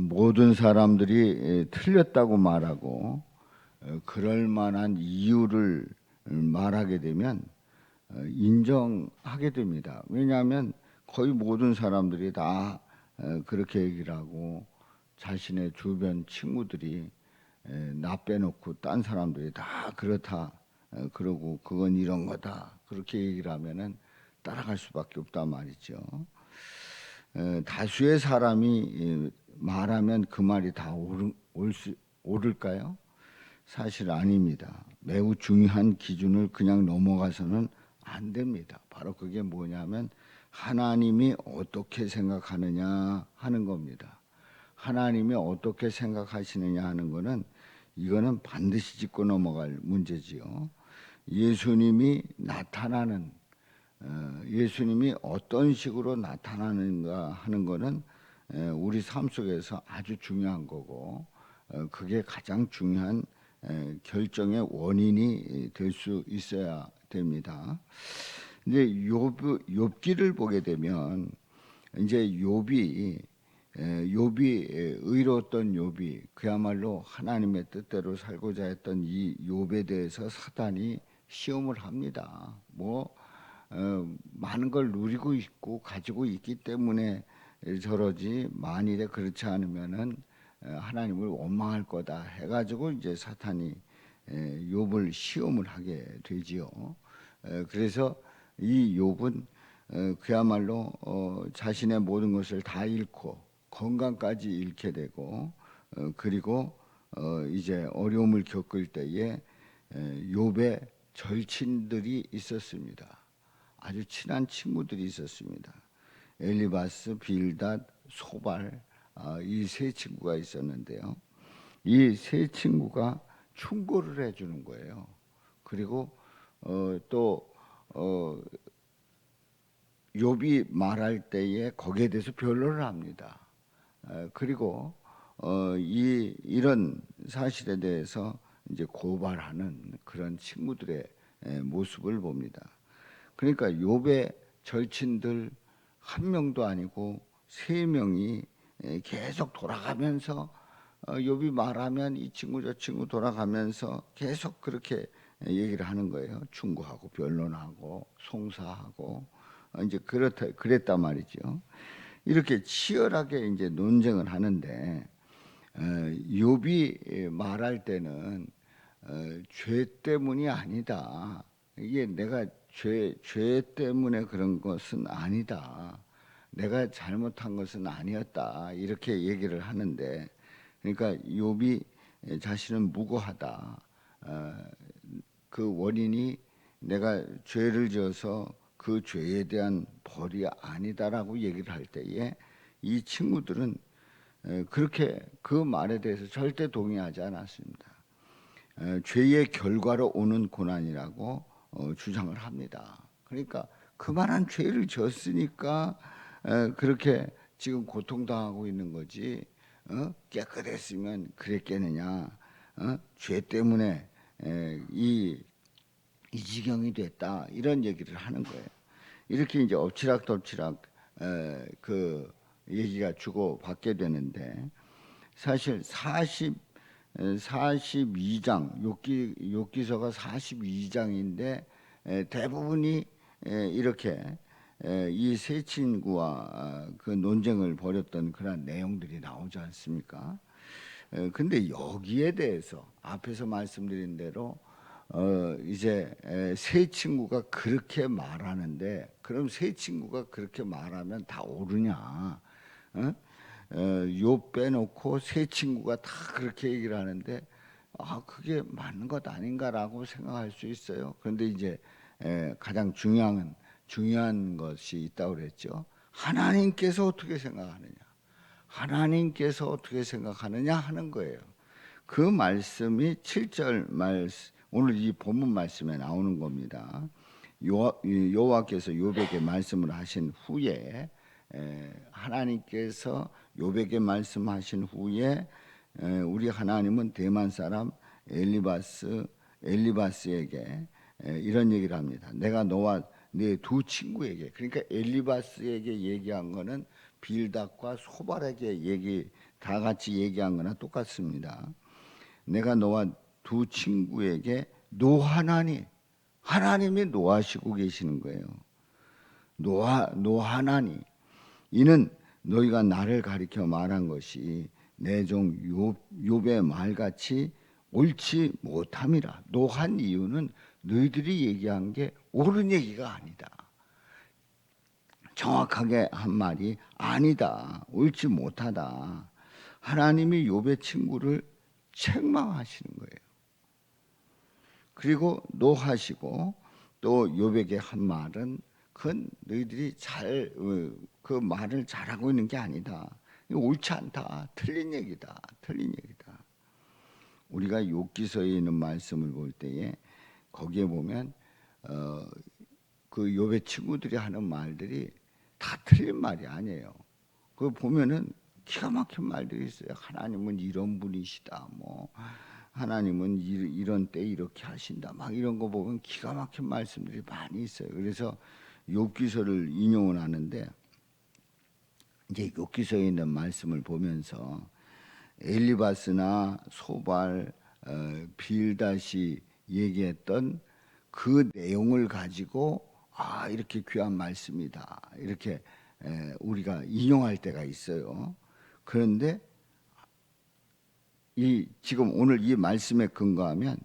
모든 사람들이 틀렸다고 말하고 그럴 만한 이유를 말하게 되면 인정하게 됩니다. 왜냐하면 거의 모든 사람들이 다 그렇게 얘기를 하고 자신의 주변 친구들이 나 빼놓고 딴 사람들이 다 그렇다 그러고 그건 이런 거다 그렇게 얘기를 하면은 따라갈 수밖에 없단 말이죠. 다수의 사람이 말하면 그 말이 다 옳을까요? 사실 아닙니다. 매우 중요한 기준을 그냥 넘어가서는 안 됩니다. 바로 그게 뭐냐면 하나님이 어떻게 생각하느냐 하는 겁니다. 하나님이 어떻게 생각하시느냐 하는 거는 이거는 반드시 짚고 넘어갈 문제지요. 예수님이 나타나는 예수님이 어떤 식으로 나타나는가 하는 거는 우리 삶 속에서 아주 중요한 거고 그게 가장 중요한 결정의 원인이 될 수 있어야 됩니다. 이제 욥기를 보게 되면 이제 욥이 의로웠던 욥이 그야말로 하나님의 뜻대로 살고자 했던 이 욥에 대해서 사단이 시험을 합니다. 많은 걸 누리고 있고 가지고 있기 때문에 저러지 만일에 그렇지 않으면은 하나님을 원망할 거다 해가지고 이제 사탄이 욥을 시험을 하게 되지요. 그래서 이 욥은 그야말로 자신의 모든 것을 다 잃고 건강까지 잃게 되고 그리고 이제 어려움을 겪을 때에 욥의 절친들이 있었습니다. 아주 친한 친구들이 있었습니다. 엘리바스, 빌닷, 소발 이 세 친구가 있었는데요. 이 세 친구가 충고를 해주는 거예요. 그리고 또 욥이 말할 때에 거기에 대해서 변론을 합니다. 그리고 이런 사실에 대해서 이제 고발하는 그런 친구들의 모습을 봅니다. 그러니까 욥의 절친들 한 명도 아니고 세 명이 계속 돌아가면서 욥이 말하면 이 친구 저 친구 돌아가면서 계속 그렇게 얘기를 하는 거예요. 충고하고 변론하고 송사하고 이제 그랬단 말이죠. 이렇게 치열하게 이제 논쟁을 하는데 욥이 말할 때는 죄 때문이 아니다. 이게 내가 죄 때문에 그런 것은 아니다. 내가 잘못한 것은 아니었다. 이렇게 얘기를 하는데, 그러니까 욥이 자신은 무고하다. 그 원인이 내가 죄를 지어서 그 죄에 대한 벌이 아니다라고 얘기를 할 때에 이 친구들은 그렇게 그 말에 대해서 절대 동의하지 않았습니다. 죄의 결과로 오는 고난이라고 주장을 합니다. 그러니까 그만한 죄를 졌으니까 그렇게 지금 고통당하고 있는 거지. 깨끗했으면 그랬겠느냐. 죄 때문에 이 지경이 됐다. 이런 얘기를 하는 거예요. 이렇게 이제 엎치락덮치락 그 얘기가 주고받게 되는데 사실 42장 욥기서가 42장인데 대부분이 이렇게 이 세 친구와 그 논쟁을 벌였던 그런 내용들이 나오지 않습니까? 근데 여기에 대해서 앞에서 말씀드린 대로 이제 세 친구가 그렇게 말하는데 그럼 세 친구가 그렇게 말하면 다 옳으냐? 요 빼놓고 세 친구가 다 그렇게 얘기를 하는데 그게 맞는 것 아닌가라고 생각할 수 있어요. 그런데 이제 가장 중요한 것이 있다고 그랬죠. 하나님께서 어떻게 생각하느냐? 하나님께서 어떻게 생각하느냐 하는 거예요. 그 말씀이 7절 오늘 이 본문 말씀에 나오는 겁니다. 여호와께서 욥에게 말씀을 하신 후에 하나님께서 욥에게 말씀하신 후에 우리 하나님은 대만 사람 엘리바스에게 이런 얘기를 합니다. 내가 너와 네 두 친구에게, 그러니까 엘리바스에게 얘기한 거는 빌닷과 소발에게 얘기 다 같이 얘기한 거나 똑같습니다. 내가 너와 두 친구에게 노하나니, 하나님이 노하시고 계시는 거예요. 노하나니, 이는 너희가 나를 가리켜 말한 것이 내 종 욥의 말같이 옳지 못함이라. 노한 이유는 너희들이 얘기한 게 옳은 얘기가 아니다. 정확하게 한 말이 아니다. 옳지 못하다. 하나님이 욥의 친구를 책망하시는 거예요. 그리고 노하시고 또 욥에게 한 말은 그건 너희들이 그 말을 잘하고 있는 게 아니다. 이거 옳지 않다. 틀린 얘기다. 틀린 얘기다. 우리가 욥기서에 있는 말씀을 볼 때에 거기에 보면 그 욥의 친구들이 하는 말들이 다 틀린 말이 아니에요. 그거 보면은 기가 막힌 말들이 있어요. 하나님은 이런 분이시다. 뭐 하나님은 이런 때 이렇게 하신다. 막 이런 거 보면 기가 막힌 말씀들이 많이 있어요. 그래서 욥기서를 인용을 하는데 이제 욥기서에 있는 말씀을 보면서 엘리바스나 소발, 빌닷이 얘기했던 그 내용을 가지고 이렇게 귀한 말씀이다. 이렇게 우리가 인용할 때가 있어요. 그런데 지금 오늘 이 말씀에 근거하면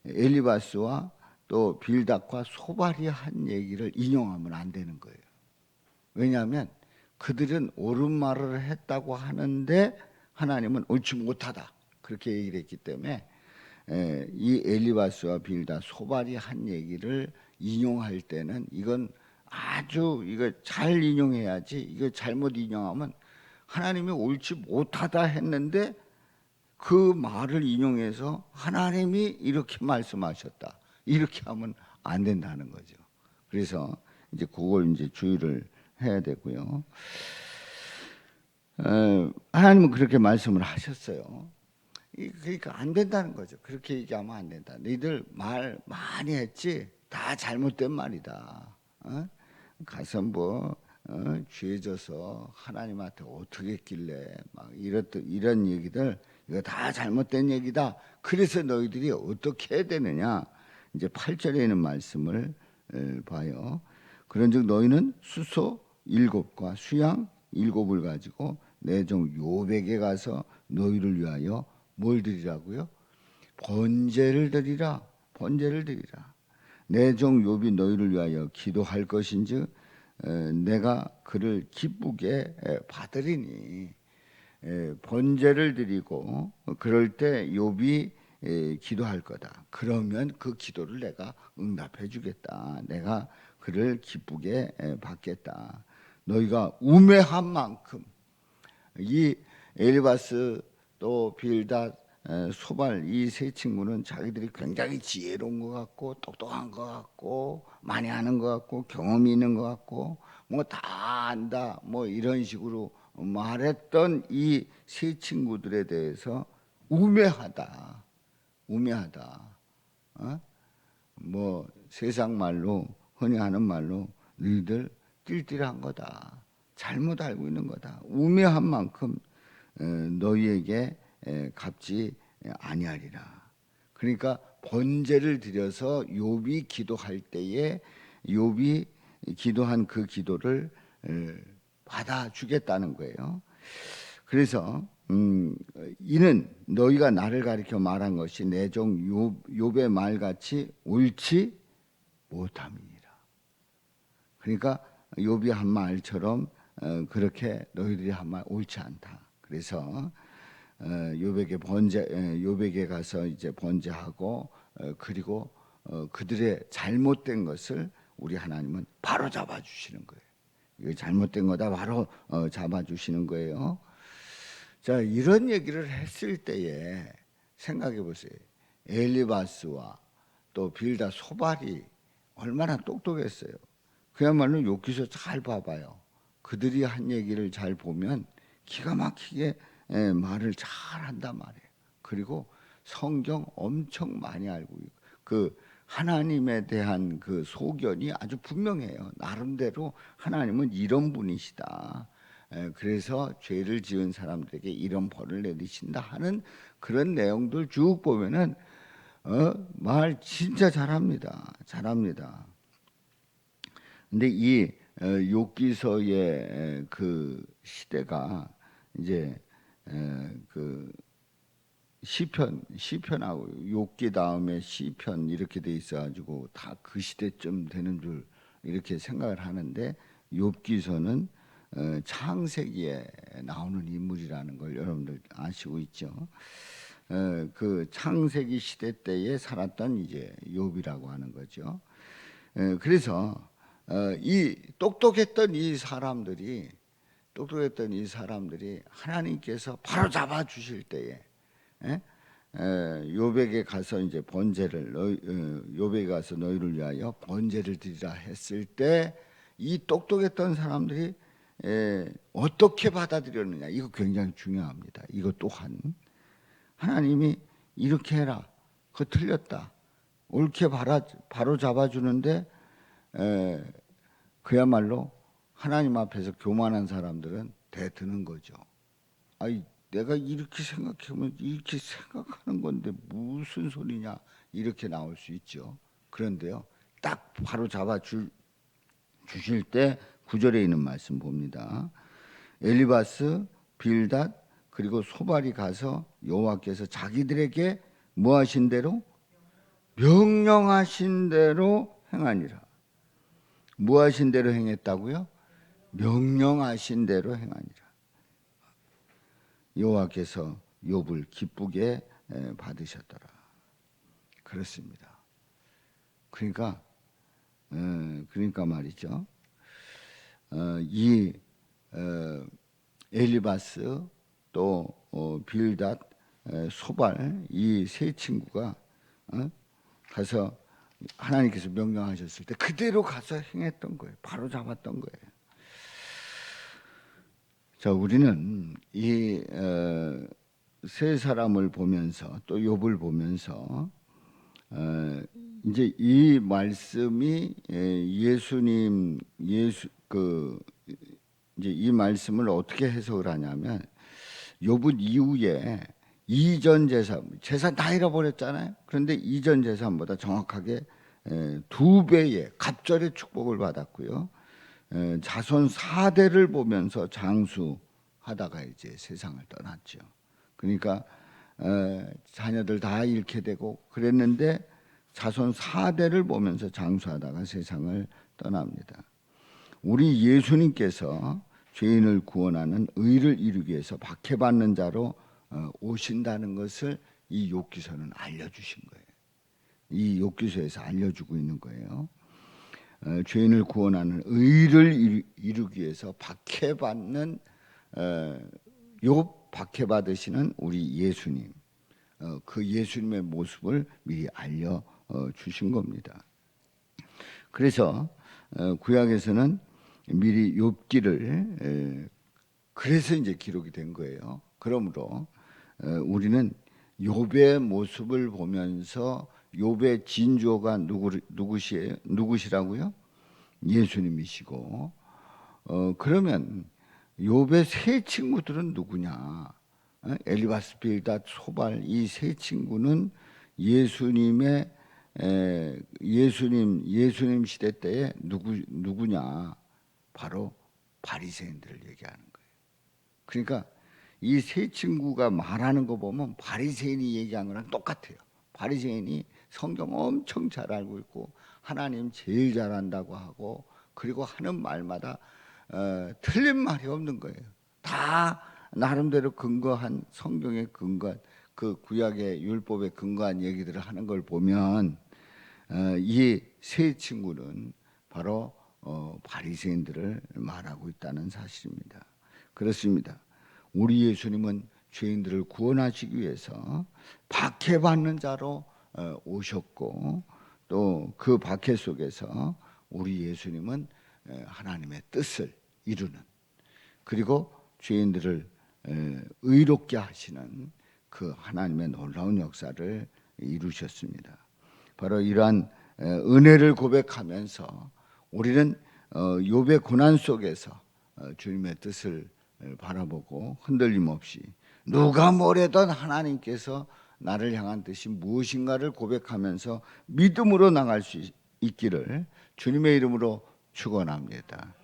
엘리바스와 또 빌닷과 소발이 한 얘기를 인용하면 안 되는 거예요. 왜냐하면 그들은 옳은 말을 했다고 하는데 하나님은 옳지 못하다 그렇게 얘기를 했기 때문에 이 엘리바스와 빌닷, 소발이 한 얘기를 인용할 때는 이건 아주 이거 잘 인용해야지. 이거 잘못 인용하면 하나님이 옳지 못하다 했는데 그 말을 인용해서 하나님이 이렇게 말씀하셨다. 이렇게 하면 안 된다는 거죠. 그래서 이제 그걸 이제 주의를 해야 되고요. 하나님은 그렇게 말씀을 하셨어요. 그러니까 안 된다는 거죠. 그렇게 얘기하면 안 된다. 너희들 말 많이 했지? 다 잘못된 말이다. 가서 뭐 죄져서 하나님한테 어떻게 했길래 막 이런 얘기들 이거 다 잘못된 얘기다. 그래서 너희들이 어떻게 해야 되느냐? 이제 8절에 있는 말씀을 봐요. 그런즉 너희는 수소 7과 수양 7을 가지고 내 종 욥에게 가서 너희를 위하여 뭘 드리라고요? 번제를 드리라. 번제를 드리라. 내 종 욥이 너희를 위하여 기도할 것인즉 내가 그를 기쁘게 받으리니. 번제를 드리고 그럴 때 욥이 기도할 거다. 그러면 그 기도를 내가 응답해 주겠다. 내가 그를 기쁘게 받겠다. 너희가 우매한 만큼 이 엘리바스 또 빌닷 소발 이 세 친구는 자기들이 굉장히 지혜로운 것 같고 똑똑한 것 같고 많이 하는 것 같고 경험이 있는 것 같고 뭐 다 안다 뭐 이런 식으로 말했던 이 세 친구들에 대해서 우매하다. 뭐 세상 말로 흔히 하는 말로 너희들 띨띨한 거다. 잘못 알고 있는 거다. 우매한 만큼 너희에게 갚지 아니하리라. 그러니까 번제를 드려서 욥이 기도할 때에 욥이 기도한 그 기도를 받아주겠다는 거예요. 그래서 이는 너희가 나를 가리켜 말한 것이 내 종 욥의 말같이 옳지 못함이니라. 그러니까 욥이 한 말처럼 그렇게 너희들이 한 말 옳지 않다. 그래서 욥에게 가서 이제 번제하고 그리고 그들의 잘못된 것을 우리 하나님은 바로 잡아 주시는 거예요. 이거 잘못된 거다 바로 잡아 주시는 거예요. 자, 이런 얘기를 했을 때에 생각해 보세요. 엘리바스와 또 빌닷 소발이 얼마나 똑똑했어요. 그야말로 욥기서 잘 봐봐요. 그들이 한 얘기를 잘 보면 기가 막히게 말을 잘 한단 말이에요. 그리고 성경 엄청 많이 알고 있고 그 하나님에 대한 그 소견이 아주 분명해요. 나름대로 하나님은 이런 분이시다. 그래서 죄를 지은 사람들에게 이런 벌을 내리신다 하는 그런 내용들 쭉 보면은 말 진짜 잘합니다. 근데 이 욥기서의 그 시대가 이제 그 시편하고 욥기 다음에 시편 이렇게 돼 있어가지고 다 그 시대쯤 되는 줄 이렇게 생각을 하는데, 욥기서는 창세기에 나오는 인물이라는 걸 여러분들 아시고 있죠. 그 창세기 시대 때에 살았던 이제 욥이라고 하는 거죠. 그래서 이 똑똑했던 이 사람들이 하나님께서 바로 잡아 주실 때에 욥에게 가서 이제 번제를 욥에게 가서 너희를 위하여 번제를 드리라 했을 때 이 똑똑했던 사람들이 어떻게 받아들였느냐, 이거 굉장히 중요합니다. 이거 또한 하나님이 이렇게 해라, 그거 틀렸다, 옳게 바로 잡아주는데 그야말로 하나님 앞에서 교만한 사람들은 대드는 거죠. 아이, 내가 이렇게 생각하면 이렇게 생각하는 건데 무슨 소리냐, 이렇게 나올 수 있죠. 그런데요, 딱 바로 주실 때 9절에 있는 말씀 봅니다. 엘리바스, 빌닷 그리고 소발이 가서 여호와께서 자기들에게 뭐 하신 대로? 명령하신 대로 행하니라. 뭐 하신 대로 행했다고요? 명령하신 대로 행하니라. 여호와께서 욥을 기쁘게 받으셨더라. 그렇습니다. 그러니까 말이죠. 이 엘리바스 또 빌닷, 소발, 이 세 친구가 가서 하나님께서 명령하셨을 때 그대로 가서 행했던 거예요. 바로 잡았던 거예요. 자, 우리는 이 세 사람을 보면서 또 욥을 보면서 이제 이 말씀이 이제 이 말씀을 어떻게 해석을 하냐면, 욥은 이후에 이전 재산 다 잃어버렸잖아요. 그런데 이전 재산보다 정확하게 2배의 갑절의 축복을 받았고요. 자손 4대를 보면서 장수하다가 이제 세상을 떠났죠. 그러니까 자녀들 다 잃게 되고 그랬는데 자손 4대를 보면서 장수하다가 세상을 떠납니다. 우리 예수님께서 죄인을 구원하는 의를 이루기 위해서 박해받는 자로 오신다는 것을 이 욥기서는 알려주신 거예요. 이 욥기서에서 알려주고 있는 거예요. 죄인을 구원하는 의를 이루기 위해서 박해받는 욥, 박해받으시는 우리 예수님, 그 예수님의 모습을 미리 알려주신 겁니다. 그래서 구약에서는 미리 욥기를 그래서 이제 기록이 된 거예요. 그러므로 우리는 욥의 모습을 보면서 욥의 진조가 누구시라고요? 예수님이시고, 그러면 욥의 세 친구들은 누구냐? 엘리바스, 빌닷, 소발, 이 세 친구는 예수님 시대 때에 누구냐? 바로 바리새인들을 얘기하는 거예요. 그러니까 이 세 친구가 말하는 거 보면 바리새인이 얘기한 거랑 똑같아요. 바리새인이 성경 엄청 잘 알고 있고 하나님 제일 잘한다고 하고, 그리고 하는 말마다 틀린 말이 없는 거예요. 다 나름대로 근거한, 성경에 근거한, 그 구약의 율법에 근거한 얘기들을 하는 걸 보면 이 세 친구는 바로 바리새인들을 말하고 있다는 사실입니다. 그렇습니다. 우리 예수님은 죄인들을 구원하시기 위해서 박해받는 자로 오셨고, 또 그 박해 속에서 우리 예수님은 하나님의 뜻을 이루는, 그리고 죄인들을 의롭게 하시는 그 하나님의 놀라운 역사를 이루셨습니다. 바로 이러한 은혜를 고백하면서 우리는 욥의 고난 속에서 주님의 뜻을 바라보고 흔들림 없이 누가 뭐래든 하나님께서 나를 향한 뜻이 무엇인가를 고백하면서 믿음으로 나갈 수 있기를 주님의 이름으로 축원합니다.